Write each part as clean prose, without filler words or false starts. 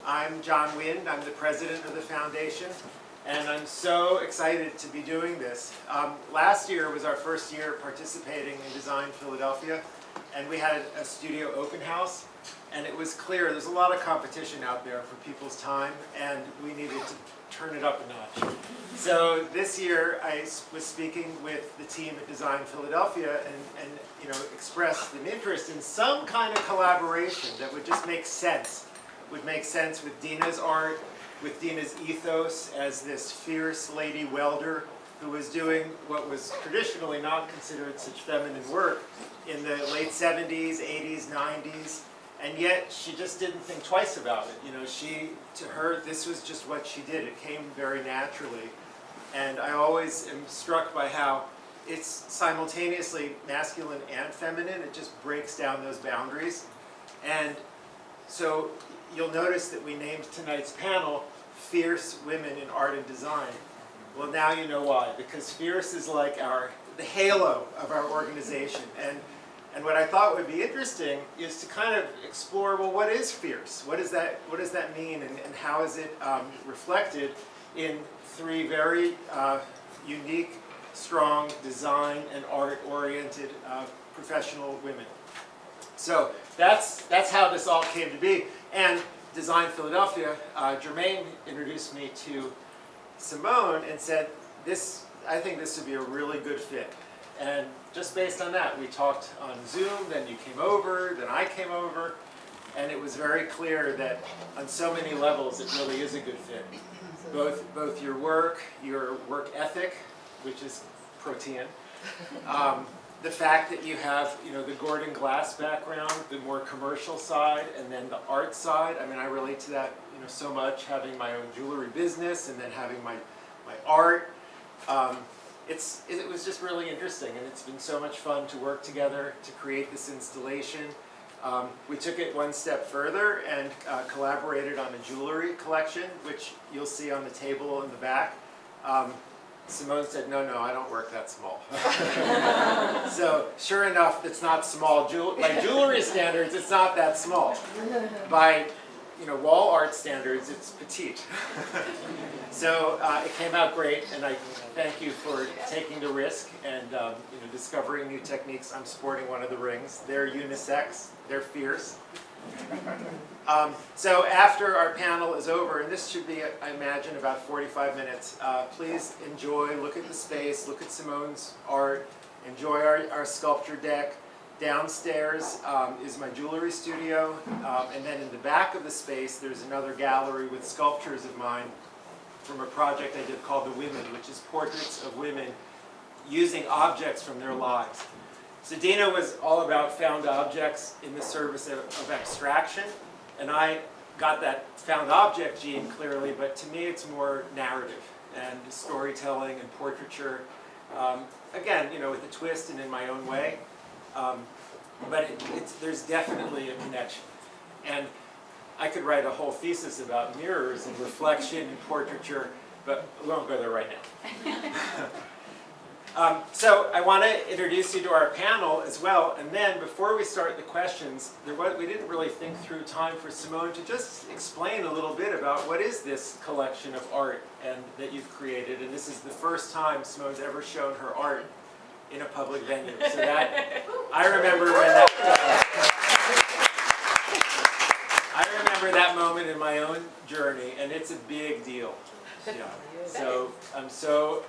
I'm John Wind. I'm the president of the foundation, and I'm so excited to be doing this. Last year was our first year participating in Design Philadelphia, and we had a studio open house, and it was clear there's a lot of competition out there for people's time, and we needed to turn it up a notch. So this year I was speaking with the team at Design Philadelphia and expressed an interest in some kind of collaboration that would just make sense. Would make sense with Dina's art, with Dina's ethos as this fierce lady welder who was doing what was traditionally not considered such feminine work in the late 70s, 80s, 90s. And yet she just didn't think twice about it. To her, this was just what she did. It came very naturally. And I always am struck by how it's simultaneously masculine and feminine. It just breaks down those boundaries. And so you'll notice that we named tonight's panel Fierce Women in Art and Design. Well, now you know why, because fierce is like the halo of our organization. And what I thought would be interesting is to kind of explore, well, what is fierce? What does that mean, and how is it reflected in three very unique, strong, design and art-oriented professional women? So that's how this all came to be. And Design Philadelphia, Jermaine introduced me to Cimone and said, I think this would be a really good fit. And just based on that, we talked on Zoom, then you came over, then I came over, and it was very clear that on so many levels it really is a good fit. Both your work ethic, which is protean, the fact that you have the Gordon Glass background, the more commercial side, and then the art side. I mean, I relate to that so much, having my own jewelry business and then having my art. It was just really interesting, and it's been so much fun to work together to create this installation. We took it one step further and collaborated on a jewelry collection, which you'll see on the table in the back. Cimone said, no, I don't work that small. So sure enough, it's not small. By jewelry standards, it's not that small. By wall art standards, it's petite. So it came out great, and I thank you for taking the risk and discovering new techniques. I'm sporting one of the rings. They're unisex. They're fierce. So after our panel is over, and this should be, I imagine, about 45 minutes, please enjoy, look at the space, look at Cimone's art, enjoy our sculpture deck. Downstairs is my jewelry studio, and then in the back of the space there's another gallery with sculptures of mine from a project I did called The Women, which is portraits of women using objects from their lives. So Dina was all about found objects in the service of abstraction, and I got that found object gene clearly, but to me it's more narrative and storytelling and portraiture, again, with a twist and in my own way. But there's definitely a connection. And I could write a whole thesis about mirrors and reflection and portraiture, but we won't go there right now. So I want to introduce you to our panel as well, and then before we start the questions, we didn't really think through time for Cimone to just explain a little bit about what is this collection of art that you've created, and this is the first time Cimone's ever shown her art in a public venue. So that, I remember that moment in my own journey, and it's a big deal. Yeah. So I'm so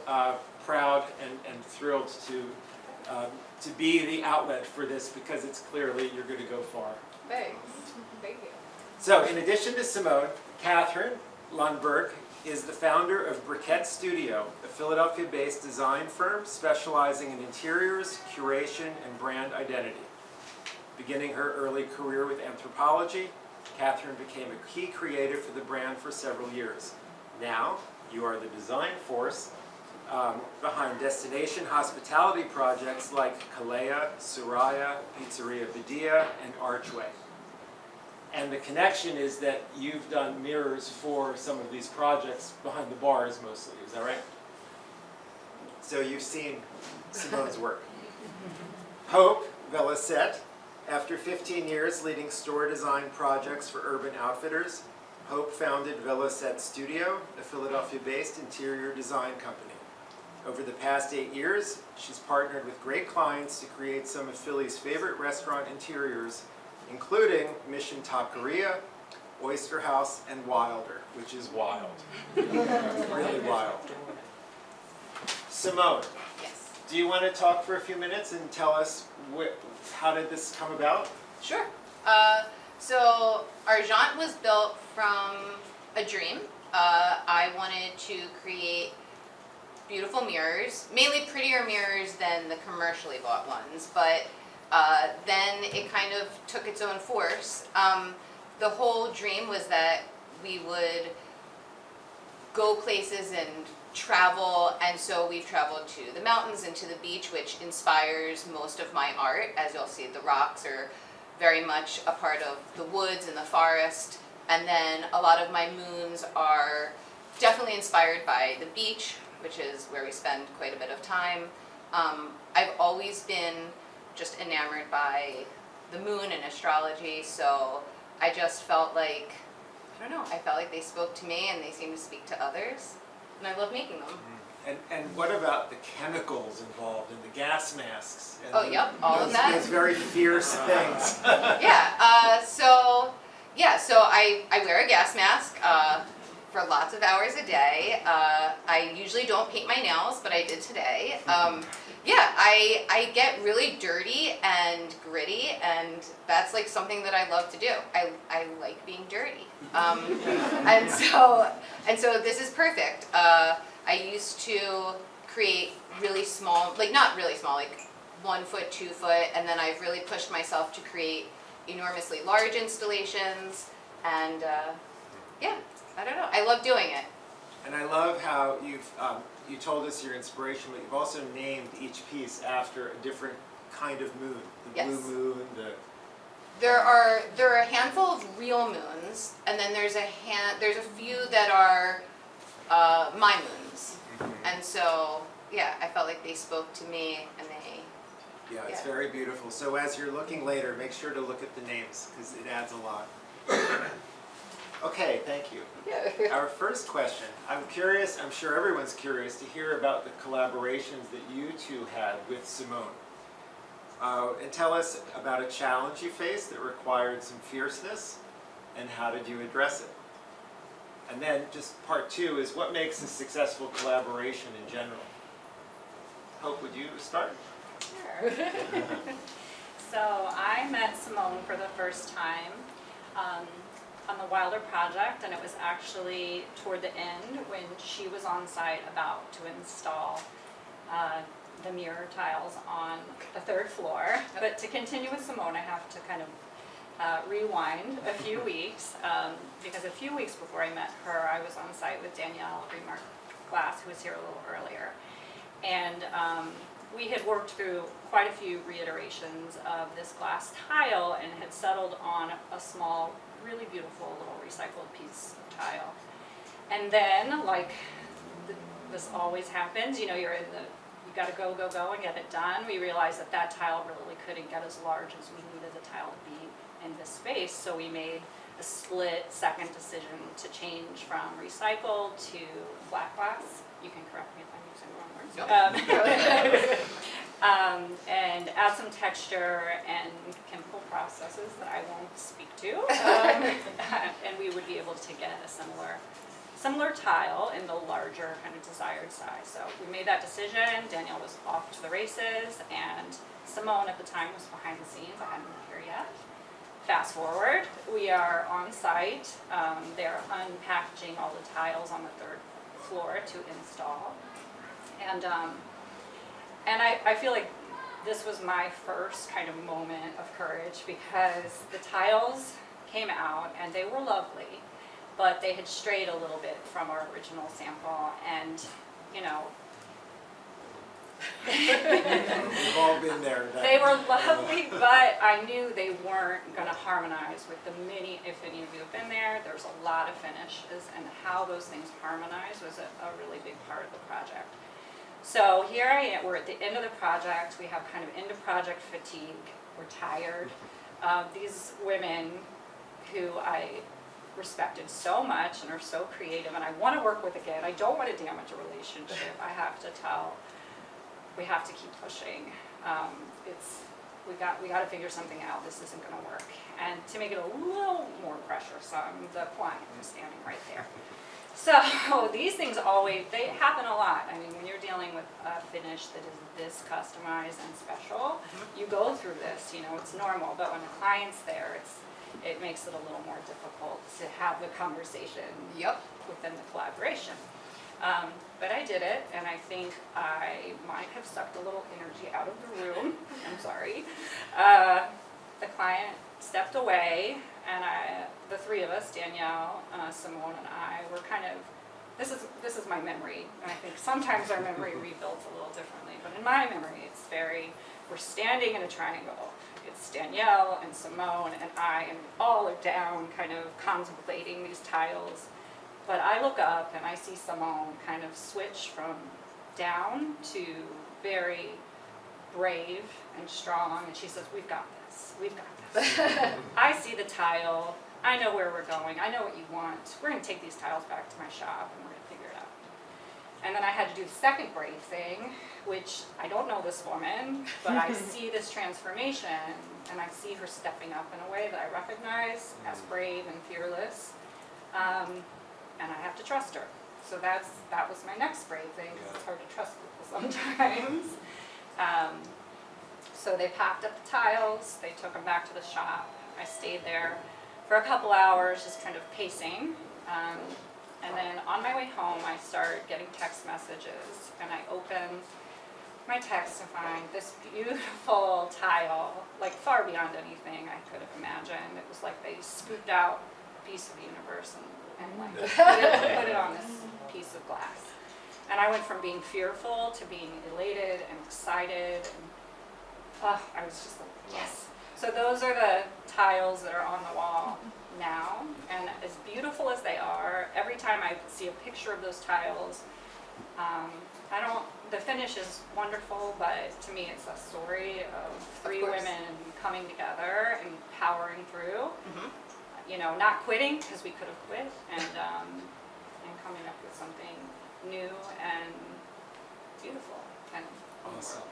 proud and thrilled to be the outlet for this, because it's clearly you're going to go far. Thanks. Thank you. So in addition to Cimone, Katherine Lundberg is the founder of Briquette Studio, a Philadelphia-based design firm specializing in interiors, curation, and brand identity. Beginning her early career with anthropology, Katherine became a key creative for the brand for several years. Now, you are the design force behind destination hospitality projects like Kalea, Soraya, Pizzeria Badia, and Archway. And the connection is that you've done mirrors for some of these projects behind the bars mostly, is that right? So you've seen Cimone's work. Hope Velocette, after 15 years leading store design projects for Urban Outfitters, Hope founded Velocette Studio, a Philadelphia-based interior design company. Over the past 8 years, she's partnered with great clients to create some of Philly's favorite restaurant interiors, including Mission Taqueria, Oyster House, and Wilder, which is wild. Really wild. Cimone, Yes. do you want to talk for a few minutes and tell us how did this come about? Sure. So Argent was built from a dream. I wanted to create beautiful mirrors, mainly prettier mirrors than the commercially bought ones, but then it kind of took its own force. The whole dream was that we would go places and travel, and so we've traveled to the mountains and to the beach, which inspires most of my art. As you'll see, the rocks are very much a part of the woods and the forest, and then a lot of my moons are definitely inspired by the beach, which is where we spend quite a bit of time. I've always been just enamored by the moon and astrology, so I just felt like, I don't know, I felt like they spoke to me and they seem to speak to others, and I love making them. And what about the chemicals involved in the gas masks? And Yep, all of that. Those very fierce things. So I wear a gas mask for lots of hours a day. I usually don't paint my nails, but I did today. I get really dirty and gritty, and that's like something that I love to do. I like being dirty. And so this is perfect. I used to create really small, like not really small, like 1 foot, 2 foot, and then I've really pushed myself to create enormously large installations, and I don't know, I love doing it. And I love how you told us your inspiration, but you've also named each piece after a different kind of moon. The Yes. blue moon, There are a handful of real moons, and then there's a few that are my moons, and so I felt like they spoke to me, and it's very beautiful. So as you're looking later, make sure to look at the names, because it adds a lot. Okay, thank you. Our first question, I'm curious, I'm sure everyone's curious to hear about the collaborations that you two had with Cimone. And tell us about a challenge you faced that required some fierceness, and how did you address it? And then just part 2 is what makes a successful collaboration in general? Hope, would you start? Sure. So I met Cimone for the first time on the Wilder project, and it was actually toward the end when she was on site about to install the mirror tiles on the 3rd floor. But to continue with Cimone, I have to kind of rewind a few weeks, because a few weeks before I met her, I was on site with Danielle Glass, who was here a little earlier. And we had worked through quite a few reiterations of this glass tile and had settled on a small, really beautiful little recycled piece of tile. And then, like this always happens, you gotta go and get it done. We realized that tile really couldn't get as large as we needed the tile to be in this space, so we made a split-second decision to change from recycled to black glass. You can correct me if I'm using the wrong words. And add some texture and chemical processes that I won't speak to, and we would be able to get a similar tile in the larger kind of desired size. So we made that decision. Danielle was off to the races, and Cimone at the time was behind the scenes. I hadn't been here yet. Fast forward, we are on site. They're unpackaging all the tiles on the 3rd floor to install. And I feel like this was my first kind of moment of courage, because the tiles came out and they were lovely, but they had strayed a little bit from our original sample, and We've all been there. they were lovely, but I knew they weren't going to harmonize with if any of you have been there, there's a lot of finishes, and how those things harmonize was a really big part of the project. So here I am, we're at the end of the project, we have kind of end of project fatigue, we're tired. These women who I respected so much and are so creative, and I want to work with again. I don't want to damage a relationship. I have to tell, we have to keep pushing. We got to figure something out. This isn't going to work. And to make it a little more pressuresome, the client is standing right there. So these things they happen a lot. I mean, when you're dealing with a finish that is this customized and special, you go through this, it's normal. But when the client's there, it makes it a little more difficult to have the conversation within the collaboration. But I did it, and I think I might have sucked a little energy out of the room. I'm sorry. The client stepped away, and the three of us, Danielle, Cimone, and I, were kind of, this is my memory, and I think sometimes our memory rebuilds a little differently, but in my memory, we're standing in a triangle. It's Danielle and Cimone and I, and we all are down, kind of contemplating these tiles. But I look up and I see Cimone kind of switch from down to very brave and strong, and she says, we've got this. I see the tile, I know where we're going, I know what you want. We're going to take these tiles back to my shop and we're going to figure it out. And then I had to do the second brave thing, which I don't know this woman, but I see this transformation, and I see her stepping up in a way that I recognize as brave and fearless. And I have to trust her. So that was my next brave thing, because it's hard to trust people sometimes. So they packed up the tiles, they took them back to the shop. I stayed there for a couple hours, just kind of pacing. And then on my way home, I started getting text messages, and I opened my text to find this beautiful tile, like far beyond anything I could have imagined. It was like they scooped out a piece of the universe and like put it on this piece of glass. And I went from being fearful to being elated and excited, and I was just like, yes. So those are the tiles that are on the wall now, and as beautiful as they are, every time I see a picture of those tiles, the finish is wonderful, but to me it's a story of three women coming together and powering through, not quitting, because we could have quit, and coming up with something new and beautiful and Awesome.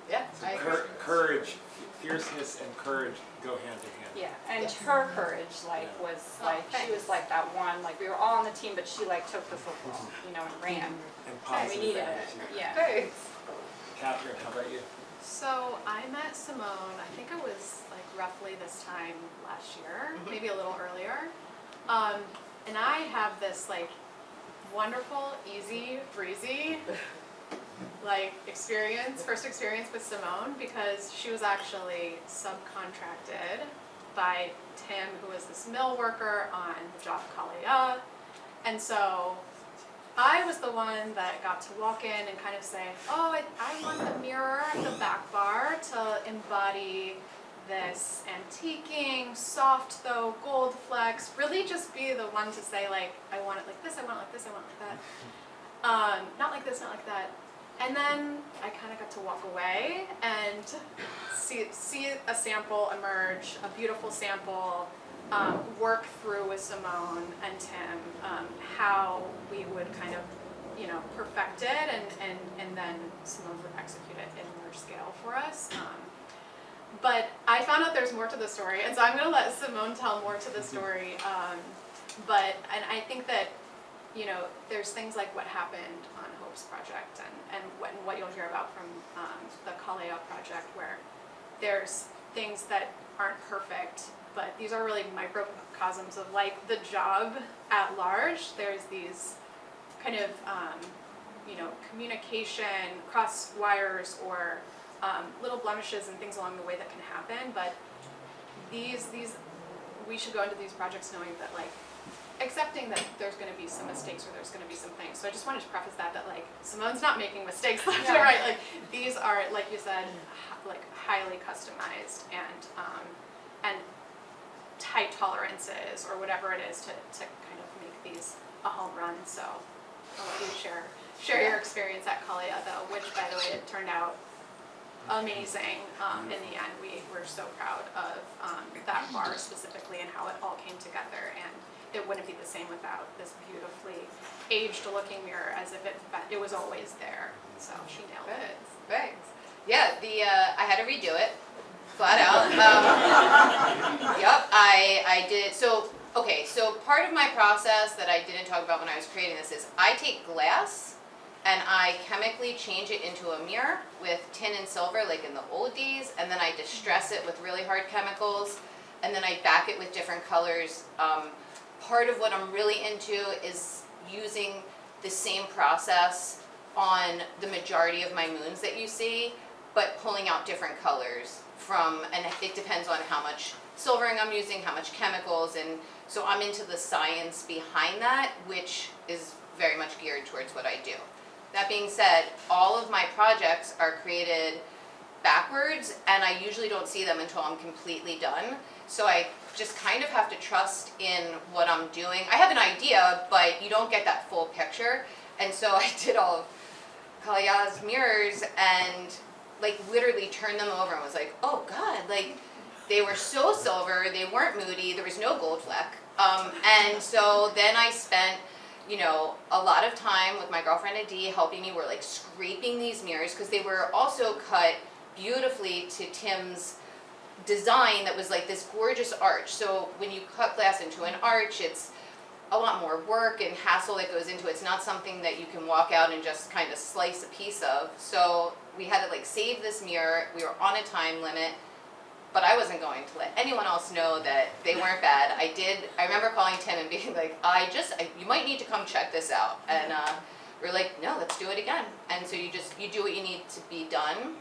Yeah, So I agree. courage, fierceness and courage go hand in hand. yeah, and Yes. her courage was Oh, like, she thanks. was like that one, like we were all on the team, but she like took the football, and ran. And We positive needed it, attitude. yeah. Thanks. Catherine, how about you? So I met Cimone, I think it was like roughly this time last year, maybe a little earlier. And I have this like wonderful, easy, breezy first experience with Cimone, because she was actually subcontracted by Tim, who was this mill worker on the job Kalia. And so I was the one that got to walk in and kind of say, oh, I want the mirror at the back bar to embody this antiquing, soft though, gold flecks, really just be the one to say like, I want it like this, I want it like this, I want it like that. Not like this, not like that. And then I kind of got to walk away and see a sample emerge, a beautiful sample, work through with Cimone and Tim, how we would kind of, perfect it, and then Cimone would execute it in large scale for us. But I found out there's more to the story, and so I'm going to let Cimone tell more to the story. And I think that, there's things like what happened on Hope's project and what you'll hear about from the Kaleo project, where there's things that aren't perfect, but these are really microcosms of like the job at large. There's these kind of, communication, cross wires, or little blemishes and things along the way that can happen, but we should go into these projects knowing that like, accepting that there's going to be some mistakes or there's going to be some things. So I just wanted to preface that like Cimone's not making mistakes left and right. Like these are, like you said, like highly customized and tight tolerances or whatever it is to kind of make these a home run. So I'll let you share your experience at Kalia though, which by the way it turned out amazing. In the end, we were so proud of that bar specifically and how it all came together, and it wouldn't be the same without this beautifully aged looking mirror, as if it was always there. So she nailed it. Thanks. Yeah, I had to redo it, flat out. Yep, I did. So, okay, so part of my process that I didn't talk about when I was creating this is I take glass and I chemically change it into a mirror with tin and silver, like in the old days, and then I distress it with really hard chemicals, and then I back it with different colors. Part of what I'm really into is using the same process on the majority of my moons that you see, but pulling out different colors from, and it depends on how much silvering I'm using, how much chemicals, and so I'm into the science behind that, which is very much geared towards what I do. That being said, all of my projects are created backwards, and I usually don't see them until I'm completely done. So I just kind of have to trust in what I'm doing. I have an idea, but you don't get that full picture. And so I did all of Kalia's mirrors and like literally turned them over and was like, oh God, like they were so silver, they weren't moody, there was no gold fleck. And so then I spent, you know, a lot of time with my girlfriend Adi helping me. We're like scraping these mirrors because they were also cut beautifully to Tim's design that was like this gorgeous arch. So when you cut glass into an arch, it's a lot more work and hassle that goes into it. It's not something that you can walk out and just kind of slice a piece of. So we had to like save this mirror. We were on a time limit, but I wasn't going to let anyone else know that they weren't bad. I remember calling Tim and being like, you might need to come check this out. And we're like, no, let's do it again. And so you do what you need to be done.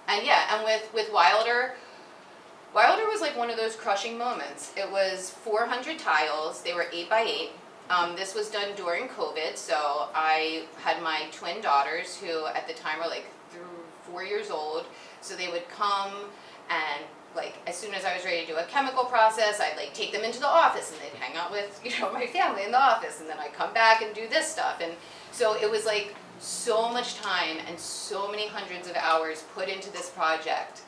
And yeah, and with Wilder was like one of those crushing moments. It was 400 tiles. They were 8 by 8. This was done during COVID, so I had my twin daughters who at the time were like 4 years old. So they would come and like as soon as I was ready to do a chemical process, I'd like take them into the office and they'd hang out with, you know, my family in the office, and then I'd come back and do this stuff. And so it was like so much time and so many hundreds of hours put into this project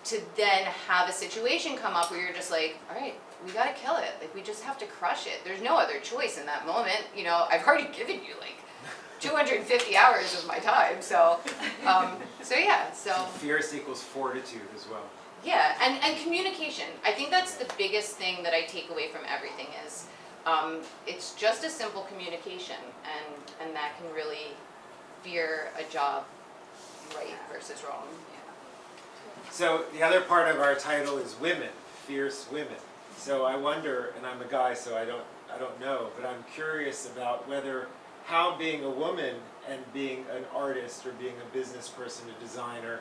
to then have a situation come up where you're just like, all right, we gotta kill it. Like we just have to crush it. There's no other choice in that moment. You know, I've already given you like 250 hours of my time. So, so Fierce equals fortitude as well. Yeah, and communication. I think that's the biggest thing that I take away from everything is it's just a simple communication, and that can really veer a job right versus wrong. So the other part of our title is women, fierce women. So I wonder, and I'm a guy, so I don't know, but I'm curious about how being a woman and being an artist or being a business person, a designer,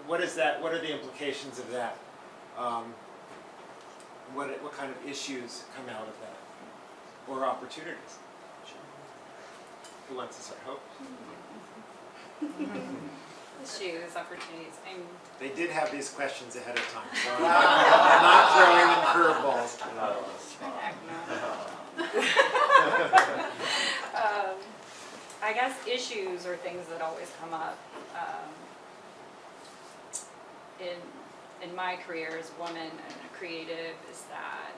what is that? What are the implications of that? What kind of issues come out of that, or opportunities? Who wants to start? Hope. Issues, opportunities. They did have these questions ahead of time, so I'm not throwing them curveballs. I guess issues or things that always come up in my career as a woman and a creative is that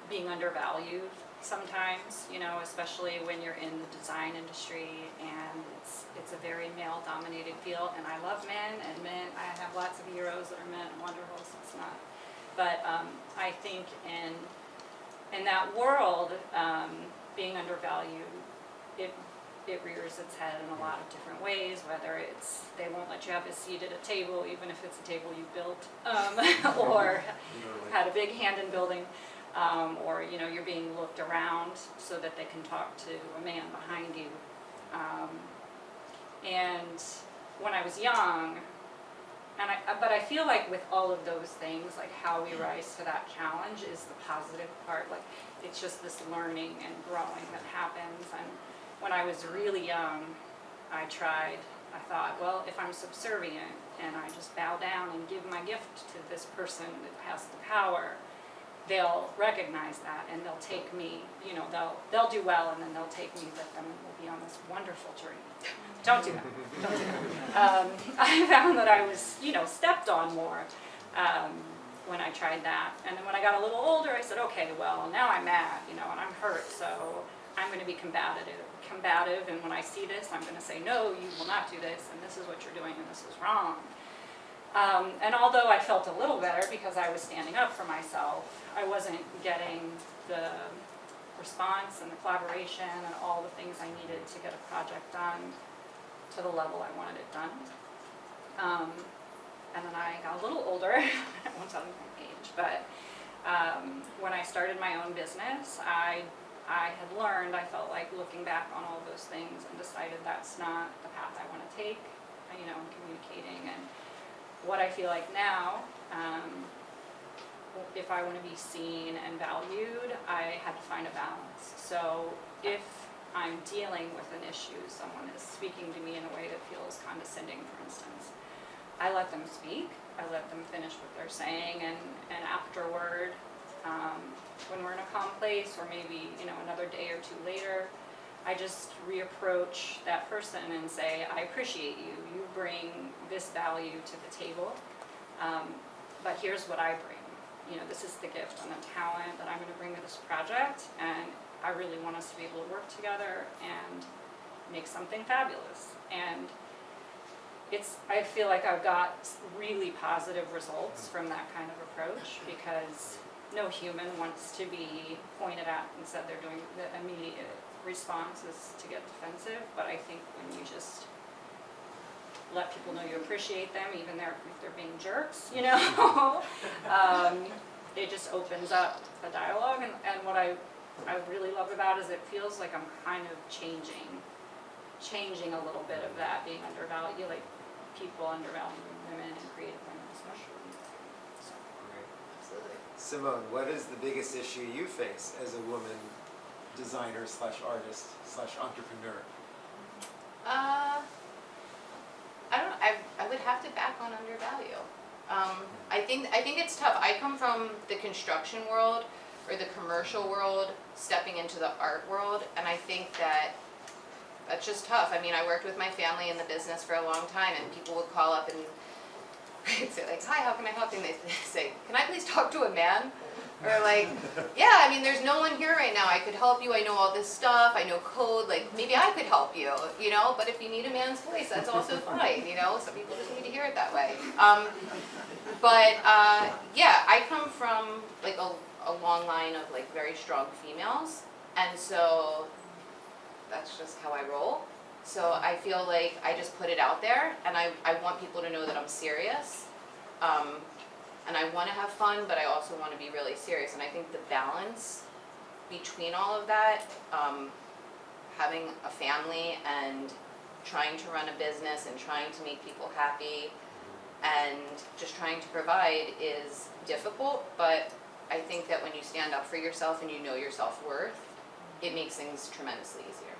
being undervalued sometimes, you know, especially when you're in the design industry and it's a very male-dominated field. And I love men, and I have lots of heroes that are men and wonderful, so it's not. But I think in that world, being undervalued, it rears its head in a lot of different ways, whether it's they won't let you have a seat at a table, even if it's a table you built, or had a big hand in building. Or you know, you're being looked around so that they can talk to a man behind you. And when I was young, but I feel like with all of those things, like how we rise to that challenge is the positive part. Like it's just this learning and growing that happens. And when I was really young, I thought, well, if I'm subservient and I just bow down and give my gift to this person that has the power, they'll recognize that and they'll take me, you know, they'll do well and then they'll take me with them and we'll be on this wonderful journey. Don't do that. Don't do that. I found that I was, you know, stepped on more when I tried that. And then when I got a little older, I said, okay, well, now I'm mad, you know, and I'm hurt, so I'm going to be combative. And when I see this, I'm going to say, no, you will not do this, and this is what you're doing, and this is wrong. And although I felt a little better because I was standing up for myself, I wasn't getting the response and the collaboration and all the things I needed to get a project done to the level I wanted it done. And then I got a little older, I won't tell you my age, but when I started my own business, I had learned, I felt like looking back on all those things and decided that's not the path I want to take, you know, in communicating. And what I feel like now, if I want to be seen and valued, I had to find a balance. So if I'm dealing with an issue, someone is speaking to me in a way that feels condescending, for instance, I let them speak, I let them finish what they're saying, and afterward, when we're in a calm place, or maybe, you know, another day or two later, I just reapproach that person and say, I appreciate you, you bring this value to the table, but here's what I bring. You know, this is the gift and the talent that I'm going to bring to this project, and I really want us to be able to work together and make something fabulous. And I feel like I've got really positive results from that kind of approach, because no human wants to be pointed at and said they're doing, the immediate response is to get defensive, but I think when you just let people know you appreciate them, even if they're being jerks, you know, it just opens up a dialogue. And what I really love about it is it feels like I'm kind of changing a little bit of that, being undervalued, like people undervaluing women and creative women especially. So. Absolutely. Cimone, what is the biggest issue you face as a woman designer slash artist slash entrepreneur? I don't know. I would have to back on undervalue. I think it's tough. I come from the construction world or the commercial world, stepping into the art world, and I think that's just tough. I mean, I worked with my family in the business for a long time, and people would call up and I'd say like, hi, how can I help you? And they'd say, can I please talk to a man? Or like, yeah, I mean, there's no one here right now. I could help you. I know all this stuff. I know code. Like, maybe I could help you, you know? But if you need a man's voice, that's also fine, you know? Some people just need to hear it that way. Yeah, I come from like a long line of like very strong females. And so that's just how I roll. So I feel like I just put it out there, and I want people to know that I'm serious. And I want to have fun, but I also want to be really serious. And I think the balance between all of that, having a family and trying to run a business and trying to make people happy and just trying to provide is difficult, but I think that when you stand up for yourself and you know your self-worth, it makes things tremendously easier.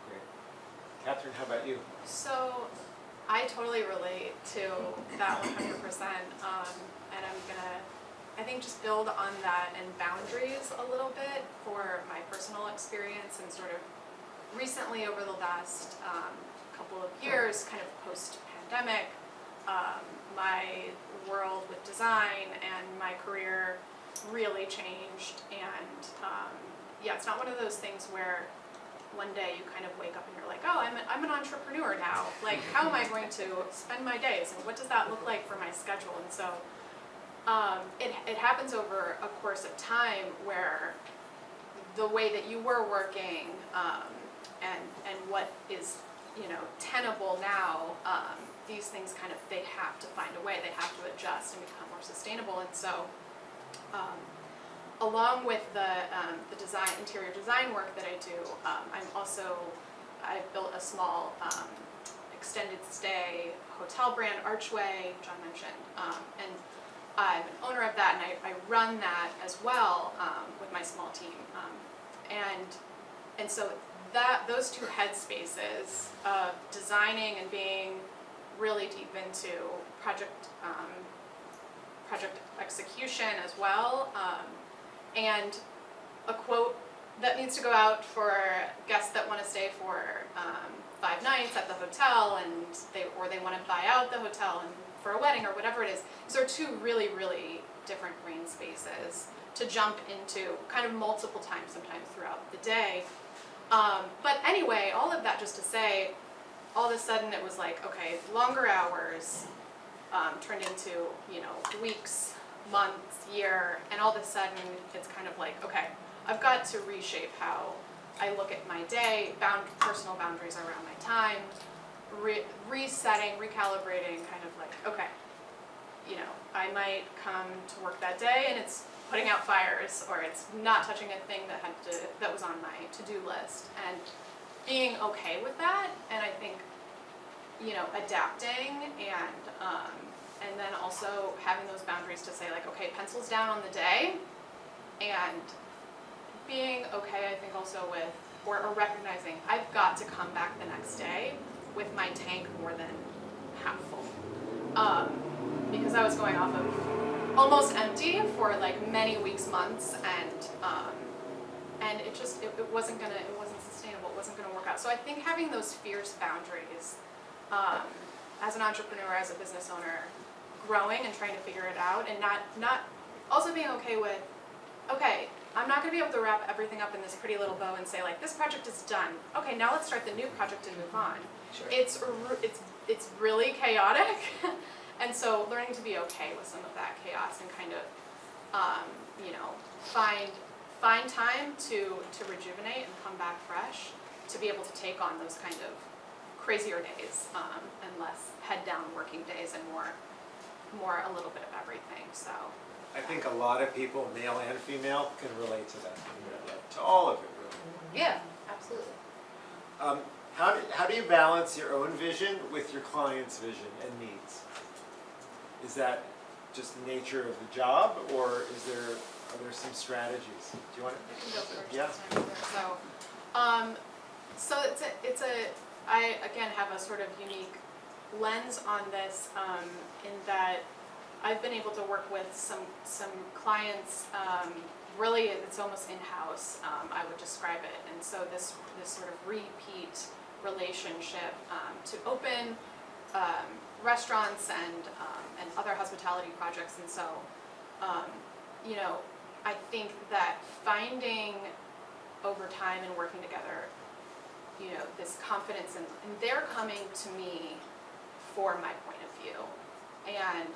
Great. Katherine, how about you? So I totally relate to that 100%, and I'm gonna, I think, just build on that and boundaries a little bit for my personal experience, and sort of recently over the last couple of years, kind of post-pandemic, my world with design and my career really changed, and yeah, it's not one of those things where one day you kind of wake up and you're like, oh, I'm an entrepreneur now. Like, how am I going to spend my days, and what does that look like for my schedule? And so it happens over a course of time where the way that you were working and what is, you know, tenable now, these things kind of, they have to find a way, they have to adjust and become more sustainable. And so along with the design, interior design work that I do, I've built a small extended stay hotel brand, Archway, John mentioned, and I'm an owner of that, and I run that as well with my small team, and so those two headspaces of designing and being really deep into project project execution as well. And a quote that needs to go out for guests that want to stay for 5 nights at the hotel, and they want to buy out the hotel and for a wedding or whatever it is. These are 2 really, really different green spaces to jump into kind of multiple times sometimes throughout the day. But anyway, all of that just to say, all of a sudden it was like, okay, longer hours turned into, weeks, months, year, and all of a sudden it's kind of like, okay, I've got to reshape how I look at my day, personal boundaries around my time, resetting, recalibrating, kind of like, okay, I might come to work that day and it's putting out fires, or it's not touching a thing that was on my to-do list, and being okay with that, and I think, adapting and then also having those boundaries to say like, okay, pencils down on the day, and being okay, I think also with, or recognizing I've got to come back the next day with my tank more than half full. Because I was going off of almost empty for like many weeks, months, and it just, it wasn't sustainable, it wasn't gonna work out. So I think having those fierce boundaries, as an entrepreneur, as a business owner, growing and trying to figure it out, and not also being okay with, okay, I'm not gonna be able to wrap everything up in this pretty little bow and say like, this project is done. Okay, now let's start the new project and move on. Sure. It's really chaotic, and so learning to be okay with some of that chaos and kind of, find time to rejuvenate and come back fresh, to be able to take on those kind of crazier days, and less head down working days, and more a little bit of everything. So I think a lot of people, male and female, can relate to that, to all of it, really. Yeah, absolutely. How do you balance your own vision with your client's vision and needs? Is that just the nature of the job, or are there some strategies? Do you want to? I can go first. Yeah. So I again have a sort of unique lens on this, in that I've been able to work with some clients, really it's almost in-house, I would describe it. And so this sort of repeat relationship, to open restaurants and other hospitality projects. And so, I think that finding over time and working together, this confidence, and they're coming to me for my point of view, and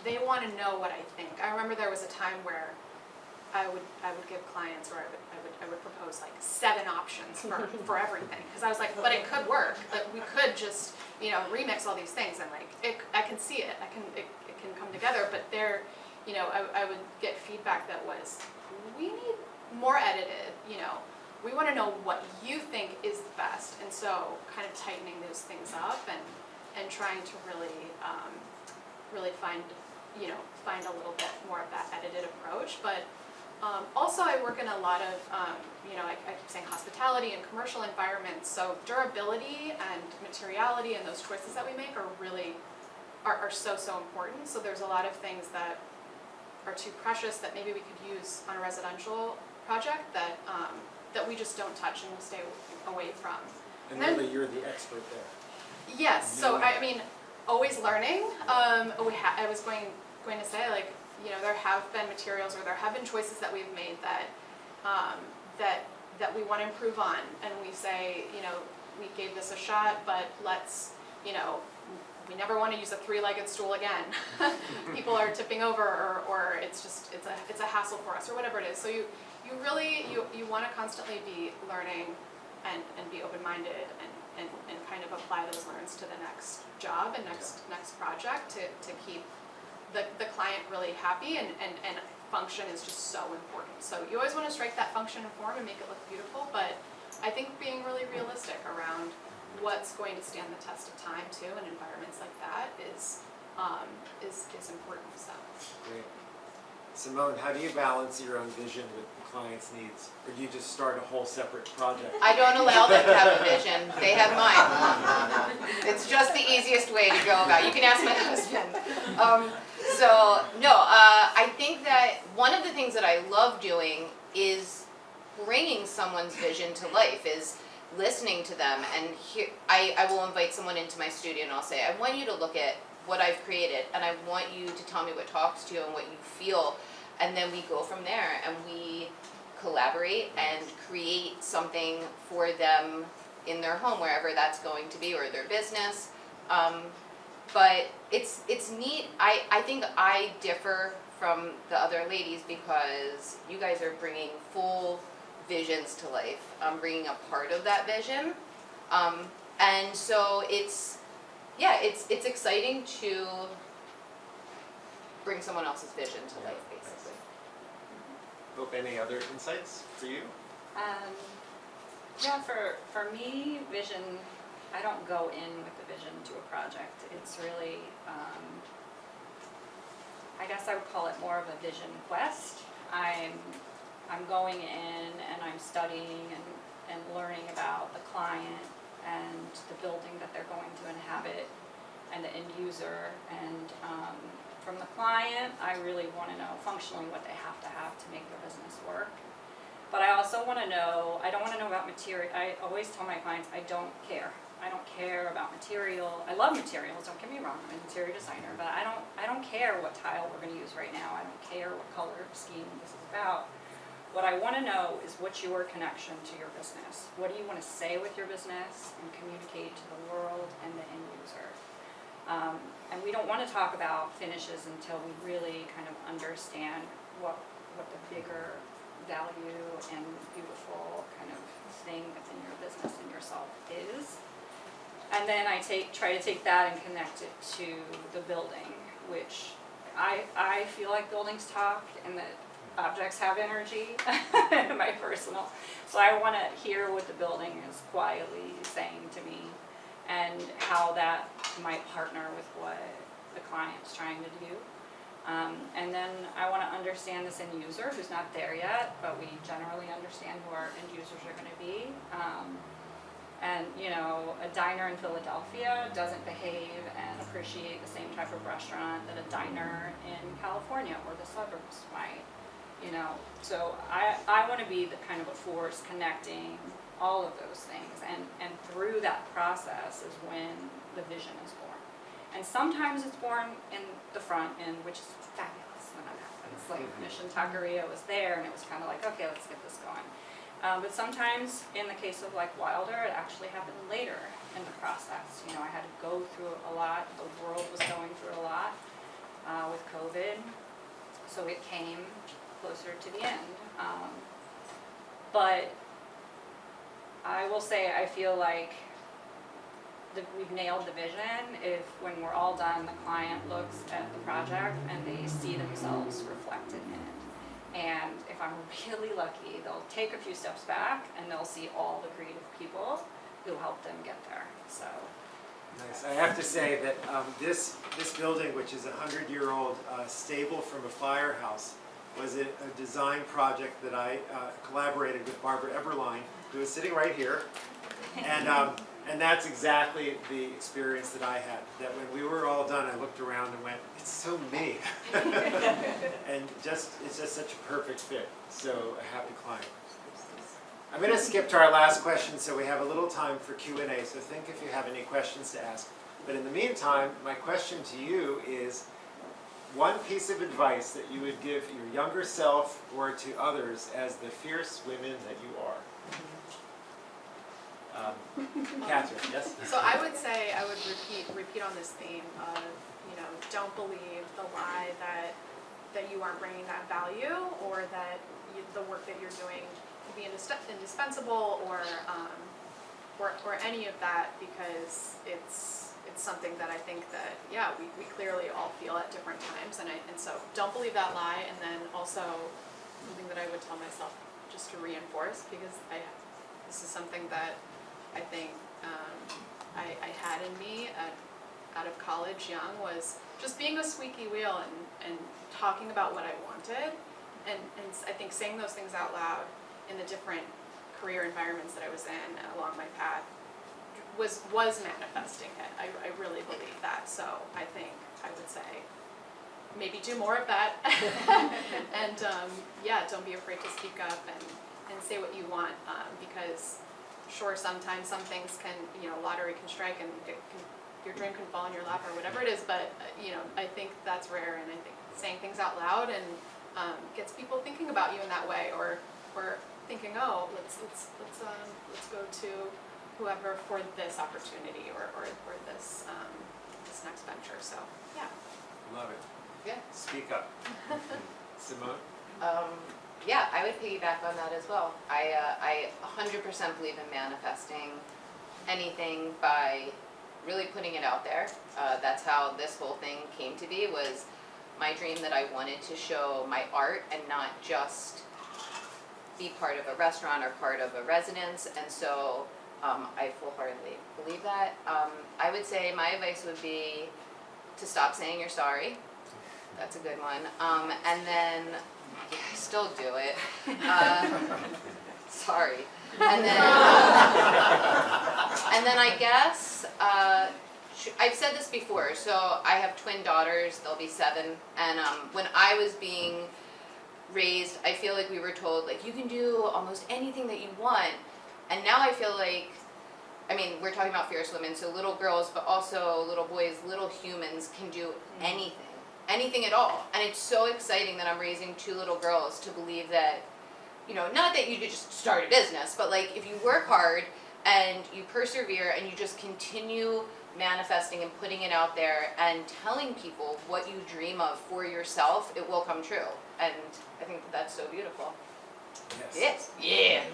they want to know what I think. I remember there was a time where I would give clients, or I would propose like 7 options for everything, because I was like, but it could work. That we could just remix all these things, and like I can see it. It can come together. But there, I would get feedback that was, we need more edited. We want to know what you think is the best, and so kind of tightening those things up and trying to really find a little bit more of that edited approach. But also I work in a lot of, I keep saying hospitality and commercial environments, so durability and materiality and those choices that we make are really, are so important. So there's a lot of things that are too precious that maybe we could use on a residential project that we just don't touch and we stay away from. And really, you're the expert there. Yes, so I mean, always learning. I was going to say, like, there have been materials, or there have been choices that we've made that we want to improve on, and we say, we gave this a shot, but let's, we never want to use a 3-legged stool again. People are tipping over, or it's a hassle for us, or whatever it is. So you really want to constantly be learning and be open-minded and kind of apply those learns to the next job and next project to keep the client really happy, and function is just so important. So you always want to strike that function and form and make it look beautiful, but I think being really realistic around what's going to stand the test of time too, in environments like that is important. So Great. Cimone, how do you balance your own vision with the client's needs? Or do you just start a whole separate project? I don't allow them to have a vision. They have mine. It's just the easiest way to go about it. You can ask my husband. So, no, I think that one of the things that I love doing is bringing someone's vision to life, is listening to them. And here, I will invite someone into my studio and I'll say, I want you to look at what I've created and I want you to tell me what talks to you and what you feel. And then we go from there and we collaborate and create something for them in their home, wherever that's going to be, or their business. But it's neat. I think I differ from the other ladies because you guys are bringing full visions to life. I'm bringing a part of that vision. And so it's exciting to bring someone else's vision to life, basically. Hope any other insights for you? Yeah, for me, vision, I don't go in with the vision to a project. It's really, I guess I would call it more of a vision quest. I'm going in and I'm studying and learning about the client and the building that they're going to inhabit and the end user. And from the client, I really want to know functionally what they have to make their business work. But I also want to know, I don't want to know about material. I always tell my clients, I don't care. I don't care about material. I love materials, don't get me wrong, I'm an interior designer, but I don't care what tile we're going to use right now. I don't care what color scheme this is about. What I want to know is what's your connection to your business? What do you want to say with your business and communicate to the world and the end user? And we don't want to talk about finishes until we really kind of understand what the bigger value and beautiful kind of thing within your business and yourself is. And then I try to take that and connect it to the building, which I feel like buildings talk and that objects have energy, my personal. So I want to hear what the building is quietly saying to me and how that might partner with what the client's trying to do. And then I want to understand this end user who's not there yet, but we generally understand who our end users are going to be. And you know, a diner in Philadelphia doesn't behave and appreciate the same type of restaurant that a diner in California or the suburbs might. You know, so I want to be the kind of a force connecting all of those things, and through that process is when the vision is born. And sometimes it's born in the front end, which is fabulous when that happens. Like Mission Taqueria was there, and it was kind of like, okay, let's get this going. But sometimes, in the case of like Wilder, it actually happened later in the process. You know, I had to go through a lot. The world was going through a lot with COVID, so it came closer to the end. But I will say, I feel like we've nailed the vision if when we're all done, the client looks at the project and they see themselves reflected in it. And if I'm really lucky, they'll take a few steps back and they'll see all the creative people who helped them get there. So Nice. I have to say that this building, which is a 100-year-old stable from a firehouse, was a design project that I collaborated with Barbara Eberlein, who is sitting right here. And that's exactly the experience that I had. That when we were all done, I looked around and went, it's so me. And it's just such a perfect fit. So a happy client. I'm going to skip to our last question so we have a little time for Q&A. So think if you have any questions to ask. But in the meantime, my question to you is, one piece of advice that you would give your younger self or to others as the fierce women that you are. Catherine, yes? So I would say, I would repeat on this theme of, you know, don't believe the lie that you aren't bringing that value, or that the work that you're doing can be indispensable, or any of that, because it's something that I think that, yeah, we clearly all feel at different times, and so don't believe that lie. And then also something that I would tell myself just to reinforce, because this is something that I think I had in me out of college young, was just being a squeaky wheel and talking about what I wanted, and I think saying those things out loud in the different career environments that I was in along my path was manifesting it. I really believe that. So I think I would say maybe do more of that. And yeah, don't be afraid to speak up and say what you want, because sure, sometimes some things can, lottery can strike and your dream can fall in your lap or whatever it is, but I think that's rare, and I think saying things out loud and gets people thinking about you in that way, or thinking, oh, let's go to whoever for this opportunity or this this next venture. So yeah. Love it. Yeah. Speak up. Cimone? Yeah, I would piggyback on that as well. I 100% believe in manifesting anything by really putting it out there. That's how this whole thing came to be, was my dream that I wanted to show my art and not just be part of a restaurant or part of a residence. And so I full-heartedly believe that. I would say my advice would be to stop saying you're sorry. That's a good one. And then, yeah, still do it. Sorry. And then I guess, I've said this before, so I have twin daughters, they'll be 7, and when I was being raised, I feel like we were told, like, you can do almost anything that you want, and now I feel like, I mean, we're talking about fierce women, so little girls, but also little boys, little humans can do anything at all, and it's so exciting that I'm raising 2 little girls to believe that, not that you could just start a business, but like, if you work hard and you persevere and you just continue manifesting and putting it out there and telling people what you dream of for yourself, it will come true. And I think that's so beautiful. Yes. Yes.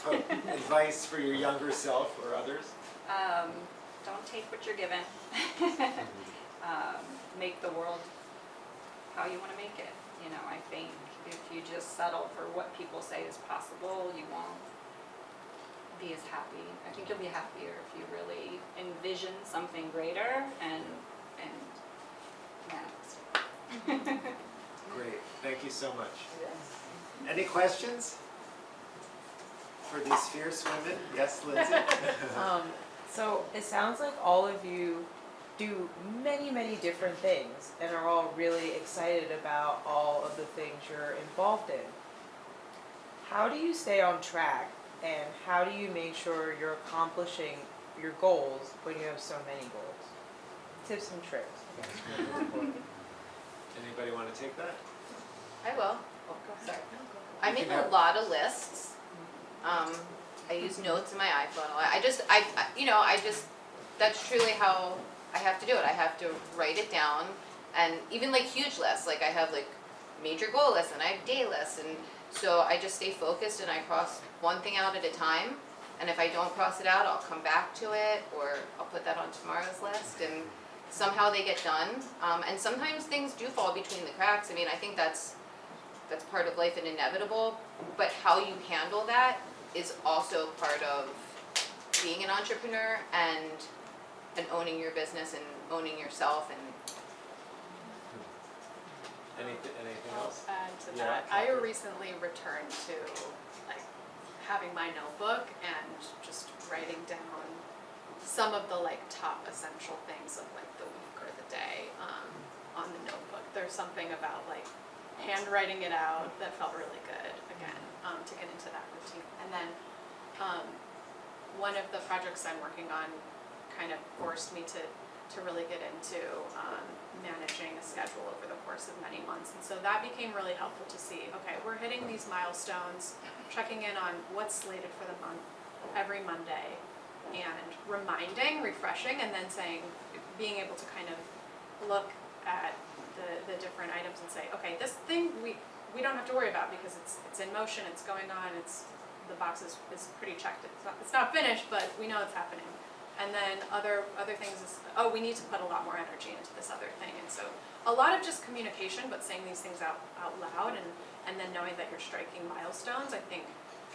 Yeah. Advice for your younger self or others? Don't take what you're given. Make the world how you want to make it. I think if you just settle for what people say is possible, you won't be as happy. I think you'll be happier if you really envision something greater and manifest. Great, thank you so much. Any questions for these fierce women? Yes, Lindsay? So it sounds like all of you do many, many different things and are all really excited about all of the things you're involved in. How do you stay on track, and how do you make sure you're accomplishing your goals when you have so many goals? Tips and tricks. Anybody want to take that? I will. Oh, sorry. I You make can a have- lot of lists. I use notes in my iPhone a lot. I just, that's truly how I have to do it. I have to write it down, and even like huge lists, like I have like major goal lists and I have day lists, and so I just stay focused and I cross one thing out at a time, and if I don't cross it out, I'll come back to it, or I'll put that on tomorrow's list, and somehow they get done. And sometimes things do fall between the cracks. I mean, I think that's part of life and inevitable, but how you handle that is also part of being an entrepreneur and owning your business and owning yourself. And Anything I'll else? add to Yeah, that. I Katherine. recently returned to like having my notebook and just writing down some of the like top essential things of like the week or the day on the notebook. There's something about like handwriting it out that felt really good again, to get into that routine. And then one of the projects I'm working on kind of forced me to really get into managing a schedule over the course of many months. And so that became really helpful to see, okay, we're hitting these milestones, checking in on what's slated for the month every Monday, and reminding, refreshing, and then saying, being able to kind of look at the different items and say, okay, this thing we don't have to worry about because it's in motion, it's going on, the box is pretty checked. It's not finished, but we know it's happening. And then other things is, we need to put a lot more energy into this other thing. And so a lot of just communication, but saying these things out loud, and then knowing that you're striking milestones, I think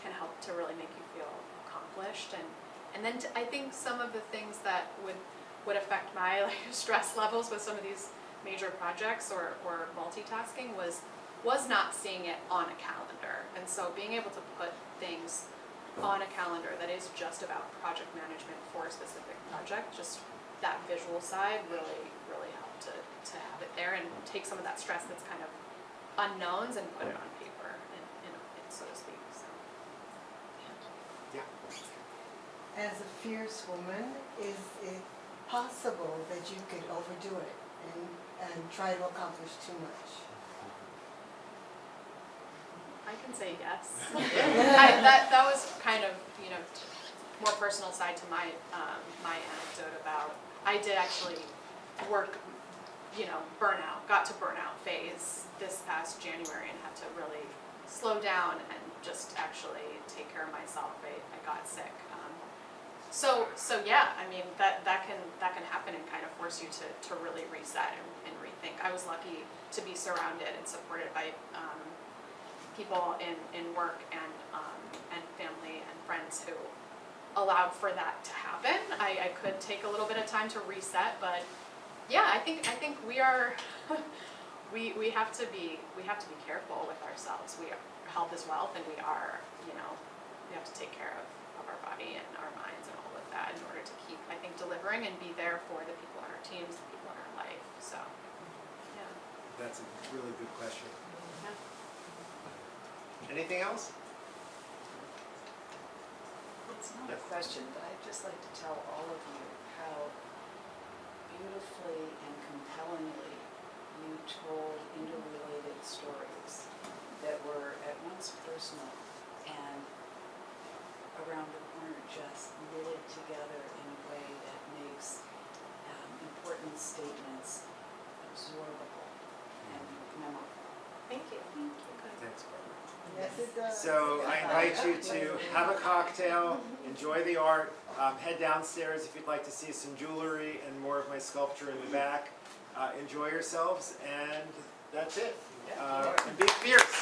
can help to really make you feel accomplished. And then I think some of the things that would affect my like stress levels with some of these major projects or multitasking was not seeing it on a calendar. And so being able to put things on a calendar that is just about project management for a specific project just that visual side really, really helped to have it there and take some of that stress that's kind of unknowns and put it on paper, and so to speak. So. Yeah. As a fierce woman, is it possible that you could overdo it and try to accomplish too much? I can say yes. That was kind of, more personal side to my my anecdote about, I did actually work, burnout, got to burnout phase this past January and had to really slow down and just actually take care of myself. I got sick. So yeah, I mean, that can happen and kind of force you to really reset and rethink. I was lucky to be surrounded and supported by people in work and family and friends who allowed for that to happen. I could take a little bit of time to reset, but yeah, I think we are we have to be careful with ourselves. Health is wealth, and we have to take care of our body and our minds and all of that in order to keep, I think, delivering and be there for the people on our teams, the people in our life. So yeah. That's a really good question. Yeah. Anything else? It's not Yes. a question, but I'd just like to tell all of you how beautifully and compellingly you told interrelated stories that were at once personal and around the corner just knitted together in a way that makes important statements absorbable and memorable. Thank you. Thanks, Barbara. Yes, it does. So I invite you to have a cocktail, enjoy the art, head downstairs if you'd like to see some jewelry and more of my sculpture in the back. Enjoy yourselves, and that's it. And be fierce.